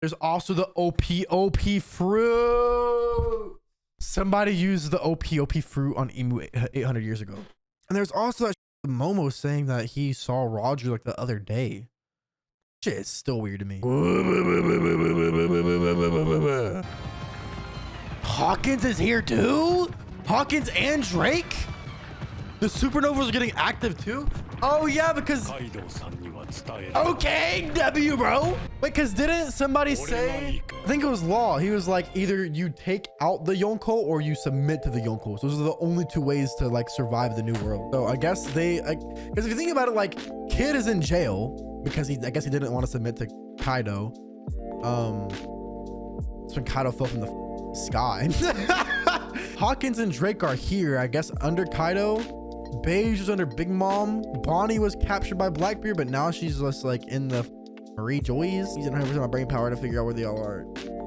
There's also the OP fruit. Somebody used the OP fruit on Emu 800 years ago. And there's also that Momo saying that he saw Roger like the other day. Shit is still weird to me. Hawkins is here too? Hawkins and Drake? The supernovas are getting active too? Oh yeah, because... Okay, W, bro. Wait, because didn't somebody say... I think it was Law. He was like, either you take out the Yonko or you submit to the Yonkos. Those are the only two ways to like survive the new world. So I guess they... Because if you think about it, like, Kid is in jail because I guess he didn't want to submit to Kaido. It's when Kaido fell from the sky. Hawkins and Drake are here, I guess, under Kaido. Beige was under Big Mom. Bonnie was captured by Blackbeard, but now she's just like in the Marie Joy's. Using 100% of my brain power to figure out where they all are.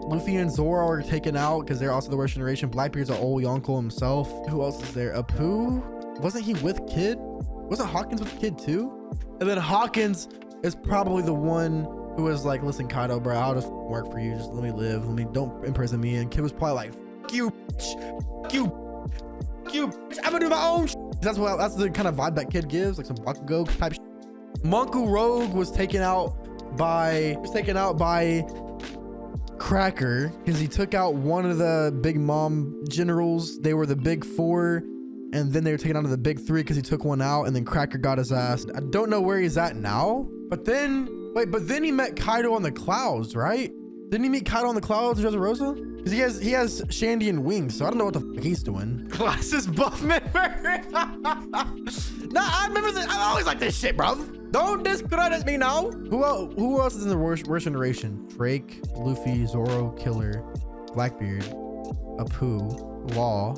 Luffy and Zoro are taken out because they're also the worst generation. Blackbeard's an old Yonko himself. Who else is there? Apu? Wasn't he with Kid? Wasn't Hawkins with Kid too? And then Hawkins is probably the one who was like, listen, Kaido, bro, I'll just work for you. Just let me live. Don't imprison me. And Kid was probably like, fuck you, fuck you, fuck you. I'm gonna do my own shit. That's the kind of vibe that Kid gives, like some Bakugo type shit. Monku Rogue was taken out by Cracker because he took out one of the Big Mom generals. They were the big four, and then they were taken out of the big three because he took one out, and then Cracker got his ass. I don't know where he's at now, but then he met Kaido on the clouds, right? Didn't he meet Kaido on the clouds in Dressrosa? Because he has Shandy and Wings, so I don't know what the fuck he's doing. Glasses buff member. Nah, I remember this. I always like this shit, bro. Don't discredit me now. Who else is in the worst generation? Drake, Luffy, Zoro, Killer, Blackbeard, Apu, Law.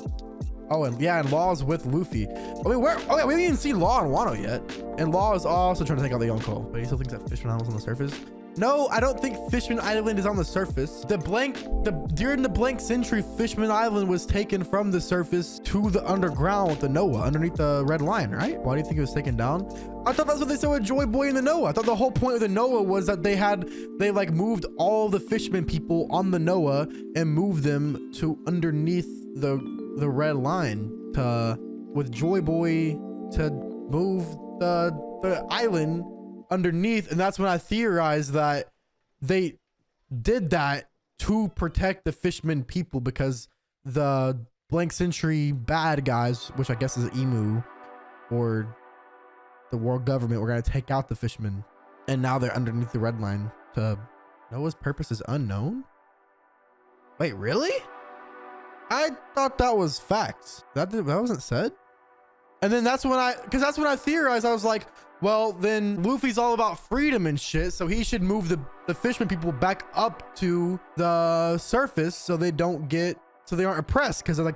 Oh, and yeah, and Law is with Luffy. I mean, we haven't even seen Law and Wano yet. And Law is also trying to take out the Yonko, but he still thinks that Fishman Island's on the surface. No, I don't think Fishman Island is on the surface. During the blank century, Fishman Island was taken from the surface to the underground with the Noah underneath the red line, right? Why do you think it was taken down? I thought that's what they said with Joy Boy and the Noah. I thought the whole point of the Noah was that they like moved all the fishermen people on the Noah and moved them to underneath the red line with Joy Boy to move the island underneath. And that's when I theorized that they did that to protect the fishermen people, because the blank century bad guys, which I guess is Emu or the world government, were going to take out the fishermen, and now they're underneath the red line. Noah's purpose is unknown. Wait, really? I thought that was facts. That wasn't said. And then that's when I theorized. I was like, well, then Luffy's all about freedom and shit, so he should move the fishermen people back up to the surface so they aren't oppressed. Because then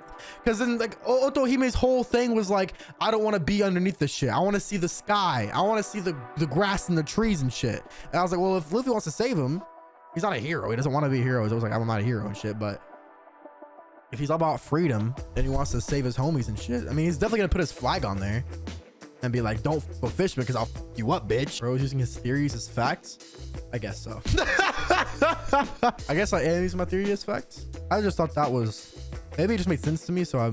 Otohime's whole thing was like, I don't want to be underneath the shit. I want to see the sky. I want to see the grass and the trees and shit. And I was like, well, if Luffy wants to save him, he's not a hero. He doesn't want to be a hero. I was like, I'm not a hero and shit. But if he's all about freedom and he wants to save his homies and shit, I mean, he's definitely gonna put his flag on there and be like, don't f Fishman because I'll f you up, bitch. Bro's using his theories as facts. I guess so. I guess I am using my theory as facts. I just thought that was, maybe it just made sense to me, so I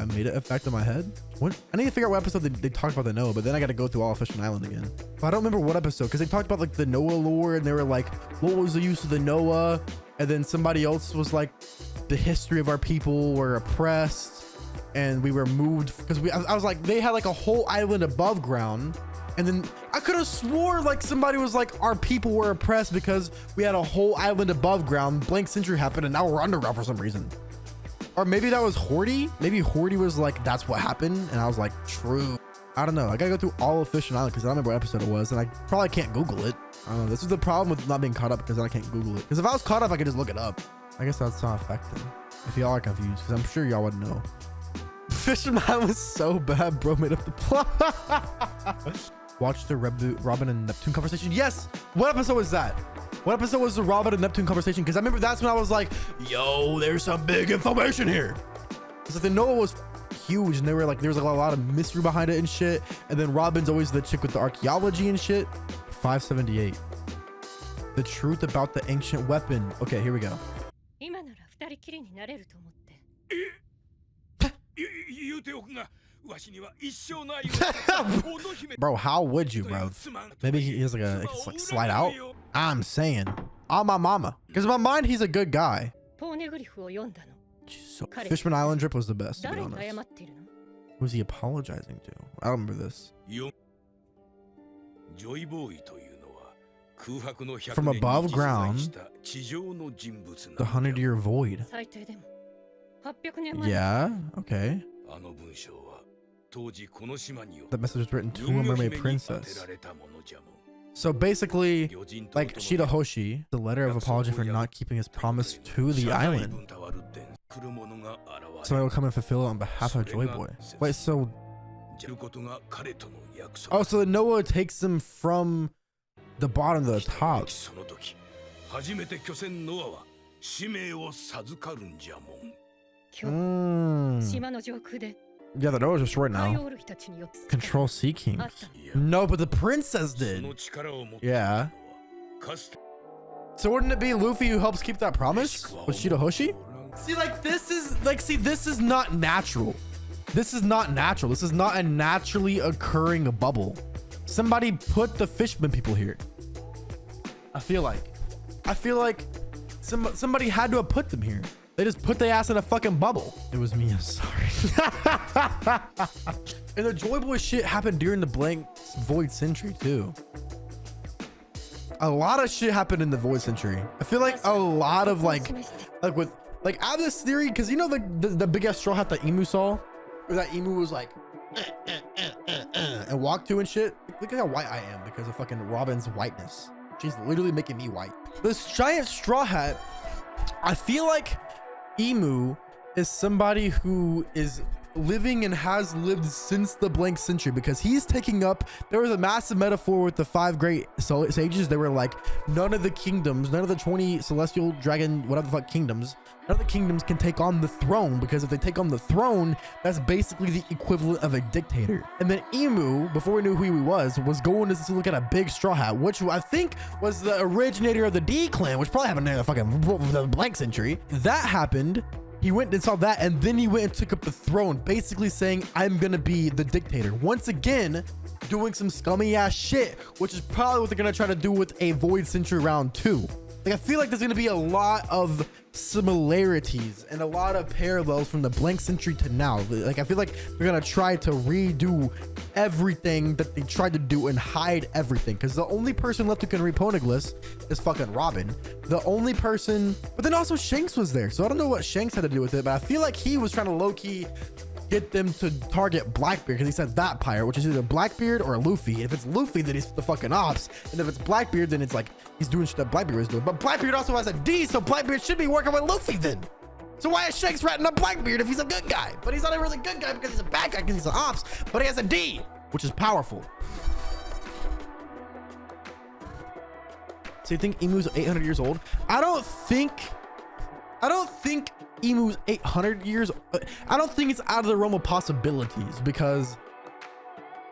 made it a fact in my head. I need to figure out what episode they talked about the Noah, but then I got to go through all of Fishman Island again. But I don't remember what episode, because they talked about like the Noah lore, and they were like, what was the use of the Noah? And then somebody else was like, the history of our people were oppressed and we were moved because I was like, they had like a whole island above ground, and then I could have swore like somebody was like, our people were oppressed because we had a whole island above ground, blank century happened, and now we're underground for some reason. Or maybe that was Horty. Maybe Horty was like, that's what happened, and I was like, true. I don't know. I gotta go through all of Fishman Island because I don't remember what episode it was, and I probably can't Google it. I don't know. This is the problem with not being caught up, because I can't Google it. Because if I was caught up, I could just look it up. I guess that's not effective if y'all are confused, because I'm sure y'all wouldn't know. Fishman Island was so bad, bro made up the plot. Watch the Robin and Neptune conversation. Yes. What episode was that? What episode was the Robin and Neptune conversation? Because I remember that's when I was like, yo, there's some big information here. Because like, the Noah was huge, and they were like, there was like a lot of mystery behind it and shit. And then Robin's always the chick with the archaeology and shit. 578. The truth about the ancient weapon. Okay, here we go. Bro, how would you, bro? Maybe he has like a like slide out. I'm saying, on my mama, because in my mind he's a good guy. So, Fishman Island trip was the best, to be honest. Who's he apologizing to? I don't remember this. From above ground, the 100-year void. Yeah, okay. The message was written to a mermaid princess. So basically, like Shirahoshi, the letter of apology for not keeping his promise to the island. So I will come and fulfill it on behalf of Joy Boy. Wait, so... Oh, so Noah takes him from the bottom to the top. Yeah, the Noah's destroyed now. Control Sea King. No, but the princess did. Yeah. So wouldn't it be Luffy who helps keep that promise with Shirahoshi? See, like this is not natural. This is not natural. This is not a naturally occurring bubble. Somebody put the fishman people here. I feel like somebody had to have put them here. They just put their ass in a fucking bubble. It was me, I'm sorry. And the Joy Boy shit happened during the blank void century too. A lot of shit happened in the void century. I feel like a lot of like I have this theory, because you know the big ass straw hat that Emu saw, where that Emu was like and walked to and shit. Look at how white I am because of fucking Robin's whiteness. She's literally making me white. This giant straw hat, I feel like Emu is somebody who is living and has lived since the blank century, because he's taking up, there was a massive metaphor with the 5 great sages. They were like, none of the kingdoms, none of the 20 celestial dragon, whatever the fuck kingdoms, none of the kingdoms can take on the throne, because if they take on the throne, that's basically the equivalent of a dictator. And then Emu, before we knew who he was going to look at a big straw hat, which I think was the originator of the D clan, which probably happened in the fucking the blank century. That happened. He went and saw that, and then he went and took up the throne, basically saying, I'm gonna be the dictator. Once again, doing some scummy ass shit, which is probably what they're gonna try to do with a Void Century round 2. Like, I feel like there's gonna be a lot of similarities and a lot of parallels from the blank century to now. Like, I feel like they're gonna try to redo everything that they tried to do and hide everything, because the only person left who can read Poneglyphs is fucking Robin. The only person, but then also Shanks was there, so I don't know what Shanks had to do with it, but I feel like he was trying to low-key get them to target Blackbeard, because he said that pirate, which is either Blackbeard or Luffy. If it's Luffy, then he's the fucking ops, and if it's Blackbeard, then it's like he's doing shit that Blackbeard is doing. But Blackbeard also has a D, so Blackbeard should be working with Luffy then. So why is Shanks ratting up Blackbeard if he's a good guy? But he's not a really good guy because he's a bad guy, because he's an ops, but he has a D, which is powerful. So you think Emu's 800 years old? I don't think Emu's 800 years. I don't think it's out of the realm of possibilities, because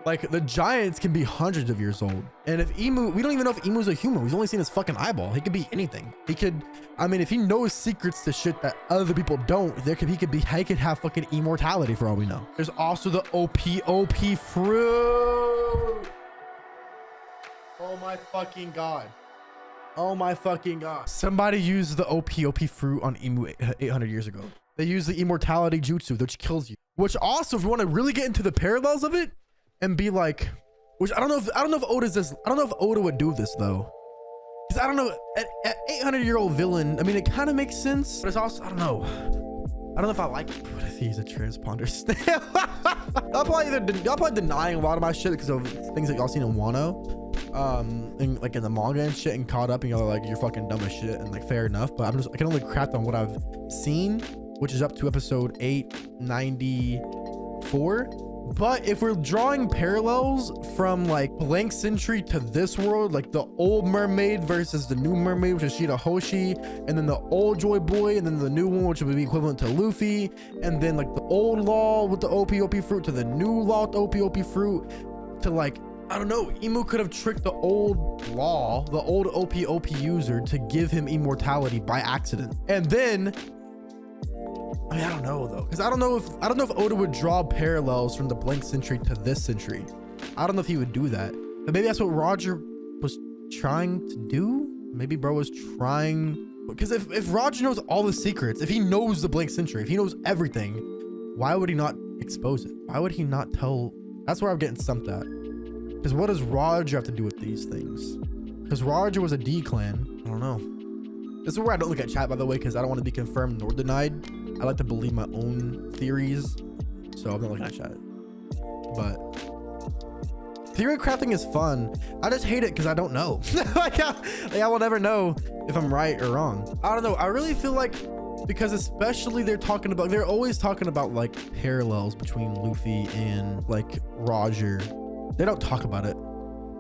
like the giants can be hundreds of years old. And if Emu, we don't even know if Emu's a human. We've only seen his fucking eyeball. He could be anything. He could, I mean, if he knows secrets to shit that other people don't, he could have fucking immortality for all we know. There's also the OP fruit. Oh my fucking God. Oh my fucking God. Somebody used the OP fruit on Emu 800 years ago. They used the immortality jutsu, which kills you. Which also, if you want to really get into the parallels of it and be like, which I don't know if Oda's this, I don't know if Oda would do this though. Because I don't know, at 800-year-old villain, I mean, it kind of makes sense, but it's also, I don't know if I like it. What if he's a transponder stamp? I'll probably denying a lot of my shit because of things that y'all seen in Wano. And like in the manga and shit, and caught up, and y'all are like, you're fucking dumb as shit, and like fair enough, but I can only craft on what I've seen, which is up to episode 894. But if we're drawing parallels from like blank century to this world, like the old mermaid versus the new mermaid, which is Shirahoshi, and then the old Joy Boy, and then the new one, which would be equivalent to Luffy, and then like the old law with the OP fruit to the new law with the OP fruit, to like I don't know. Emu could have tricked the old law, the old OP user, to give him immortality by accident. And then, I mean, I don't know though, because I don't know if Oda would draw parallels from the blank century to this century. I don't know if he would do that, but maybe that's what Roger was trying to do. Maybe bro was trying, because if Roger knows all the secrets, if he knows the blank century, if he knows everything, why would he not expose it? Why would he not tell? That's where I'm getting stumped at. Because what does Roger have to do with these things? Because Roger was a D clan. I don't know. This is where I don't look at chat, by the way, because I don't want to be confirmed nor denied. I like to believe my own theories, so I'm not looking at chat. But theory crafting is fun. I just hate it because I don't know. like I will never know if I'm right or wrong. I don't know. I really feel like, because especially they're always talking about like parallels between Luffy and like Roger. They don't talk about it.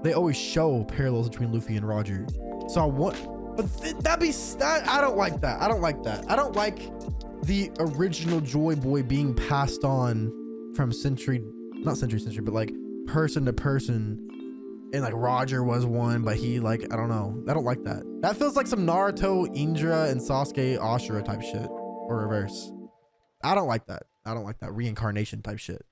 They always show parallels between Luffy and Roger. So I want, but I don't like that. I don't like that. I don't like the original Joy Boy being passed on from not century, but like person to person. And like Roger was one, but he like, I don't know. I don't like that. That feels like some Naruto, Indra, and Sasuke, Ashura type shit, or reverse. I don't like that. I don't like that reincarnation type shit.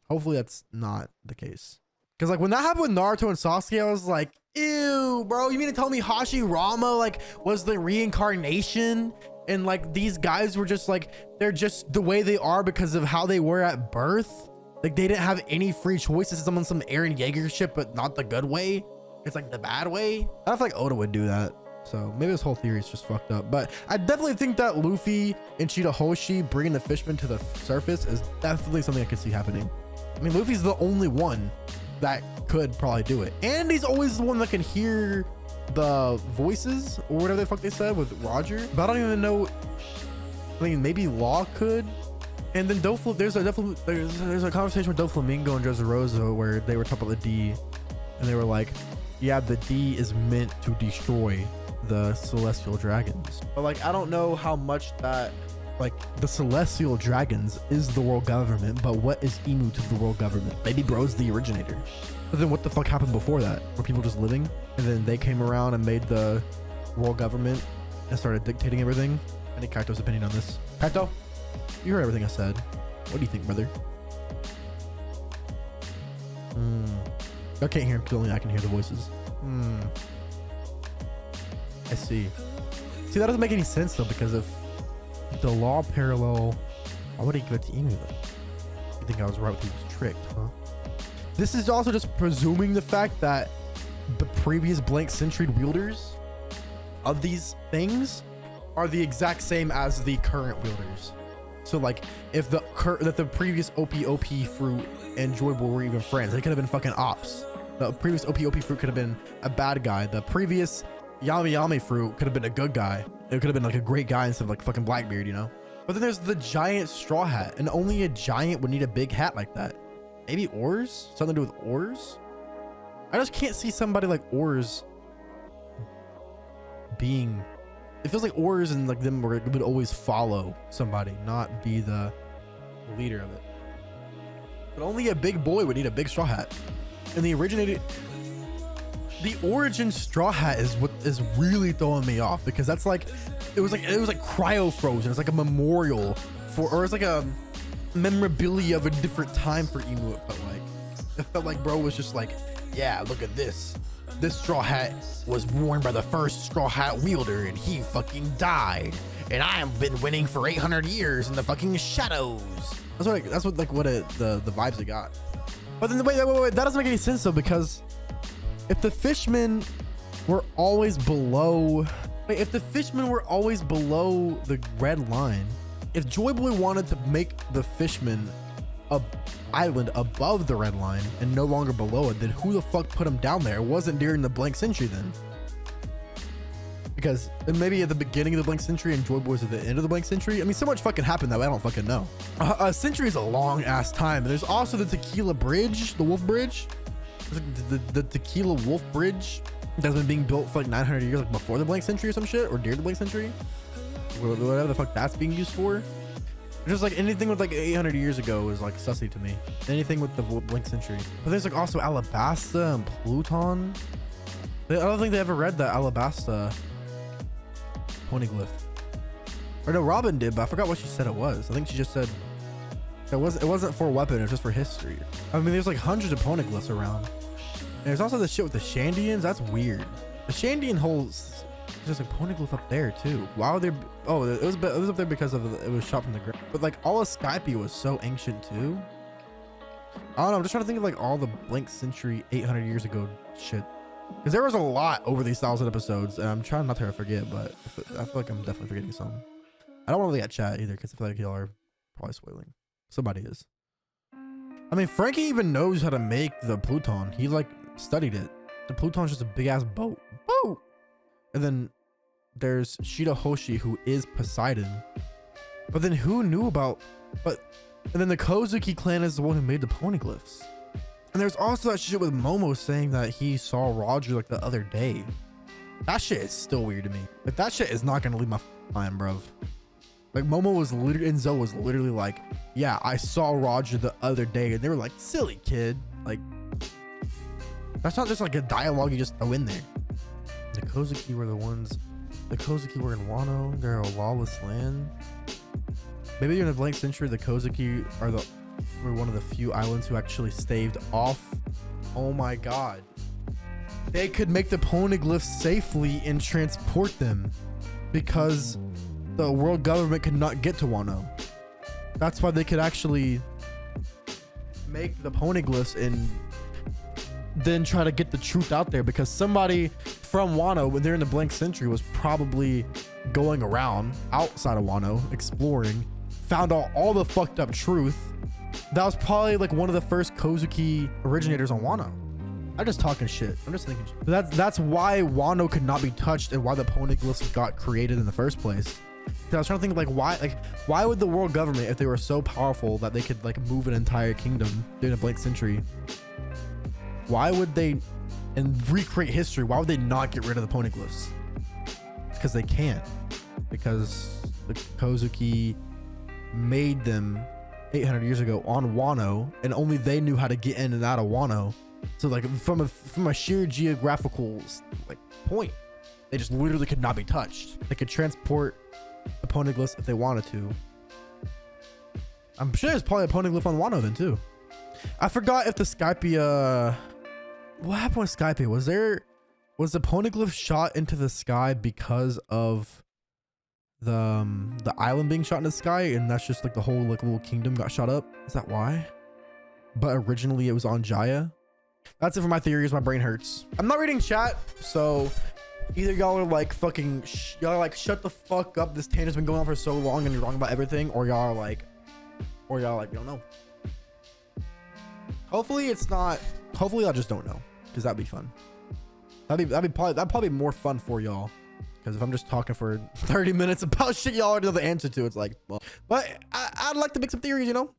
Hopefully that's not the case. Cause like when that happened with Naruto and Sasuke, I was like, ew, bro, you mean to tell me Hashirama like was the reincarnation? And like these guys were just like, they're just the way they are because of how they were at birth? Like they didn't have any free choices. It's some Eren Yeager shit, but not the good way. It's like the bad way. I don't feel like Oda would do that. So maybe this whole theory is just fucked up. But I definitely think that Luffy and Shirahoshi bringing the fishman to the surface is definitely something I could see happening. I mean, Luffy's the only one that could probably do it. And he's always the one that can hear the voices or whatever the fuck they said with Roger. But I don't even know. I mean, maybe Law could. And then there's a conversation with Doflamingo and Dressrosa where they were talking about the D, and they were like, yeah, the D is meant to destroy the celestial dragons. But like, I don't know how much that, like, the celestial dragons is the world government, but what is Emu to the world government? Maybe bro's the originator. But then what the fuck happened before that? Were people just living? And then they came around and made the world government and started dictating everything? I need Kaito's opinion on this. Kaito? You heard everything I said. What do you think, brother? I can't hear him because only I can hear the voices. I see. See, that doesn't make any sense though, because if the law parallel, why would he give it to Emu then? You think I was right? He was tricked, huh? This is also just presuming the fact that the previous blank century wielders of these things are the exact same as the current wielders. So like, if the previous OP fruit and Joy Boy were even friends, they could have been fucking ops. The previous OP fruit could have been a bad guy. The previous Yami fruit could have been a good guy. It could have been like a great guy instead of like fucking Blackbeard, you know? But then there's the giant straw hat, and only a giant would need a big hat like that. Maybe Oars? Something to do with Oars? I just can't see somebody like Oars being... It feels like Oars and like them would always follow somebody, not be the leader of it. But only a big boy would need a big straw hat. And the origin straw hat is what is really throwing me off, because that's like it was like cryo frozen. It's like a memorial for, or it's like a memorabilia of a different time for Emu. It felt like bro was just like, yeah, look at this. This straw hat was worn by the first straw hat wielder, and he fucking died. And I have been winning for 800 years in the fucking shadows. The vibes it got. But then wait, that doesn't make any sense though, because if the fishmen were always below, the red line, if Joy Boy wanted to make the fishmen a island above the red line and no longer below it, then who the fuck put him down there? It wasn't during the blank century then. Because maybe at the beginning of the blank century and Joy Boy's at the end of the blank century. I mean, so much fucking happened that way, I don't fucking know. A century is a long ass time. There's also the Tequila Bridge, the Wolf Bridge. The Tequila Wolf Bridge that's been being built for like 900 years, like before the blank century or some shit, or during the blank century, whatever the fuck that's being used for. Just like anything with like 800 years ago is like sussy to me. Anything with the Blink Century. But there's like also Alabasta and Pluton. I don't think they ever read the Alabasta poneglyph. Or no, Robin did, but I forgot what she said it was. I think she just said it wasn't for a weapon, it was just for history. I mean, there's like hundreds of poneglyphs around. And there's also this shit with the Shandians. That's weird. The Shandian holds just a poneglyph up there too. Why would there? Oh, it was up there because of it was shot from the ground. But like all of Skype was so ancient too. I don't know. I'm just trying to think of like all the Blink Century 800 years ago shit. Because there was a lot over these 1,000 episodes, and I'm trying not to forget, but I feel like I'm definitely forgetting some. I don't want to look at chat either because I feel like y'all are probably spoiling. Somebody is. I mean, Frankie even knows how to make the Pluton. He like studied it. The Pluton's just a big ass boat. Boat. And then there's Shida Hoshi, who is Poseidon. But then who knew about? And then the Kozuki clan is the one who made the poneglyphs. And there's also that shit with Momo saying that he saw Roger like the other day. That shit is still weird to me. Like that shit is not gonna leave my mind, bruv. Like Momo was literally, and Zoe was literally like, yeah, I saw Roger the other day. And they were like, silly kid. Like, that's not just like a dialogue you just throw in there. The Kozuki were the ones, the Kozuki were in Wano. They're a lawless land. Maybe during the Blank Century, the Kozuki were one of the few islands who actually staved off. Oh my god. They could make the poneglyphs safely and transport them because the world government could not get to Wano. That's why they could actually make the poneglyphs and then try to get the truth out there, because somebody from Wano, when they're in the Blank Century, was probably going around outside of Wano exploring, found out all the fucked up truth. That was probably like one of the first Kozuki originators on Wano. I'm just talking shit. I'm just thinking shit. That's why Wano could not be touched and why the poneglyphs got created in the first place. I was trying to think why would the world government, if they were so powerful that they could like move an entire kingdom during the Blank Century, why would they, and recreate history, why would they not get rid of the poneglyphs? Because they can't. Because the Kozuki made them 800 years ago on Wano, and only they knew how to get in and out of Wano. So like from a sheer geographical like point, they just literally could not be touched. They could transport the poneglyphs if they wanted to. I'm sure there's probably a poneglyph on Wano then too. I forgot if the Skypia, what happened with Skypia? Was the poneglyph shot into the sky because of the island being shot in the sky, and that's just like the whole like little kingdom got shot up? Is that why? But originally it was on Jaya. That's it for my theories. My brain hurts. I'm not reading chat, so either y'all are like fucking y'all are like, shut the fuck up, this tangent's been going on for so long and you're wrong about everything, or y'all are like you don't know. Hopefully it's not, hopefully I just don't know, because that'd be fun. That'd probably be more fun for y'all, because if I'm just talking for 30 minutes about shit y'all already know the answer to, it's like, well, but I'd like to make some theories, you know.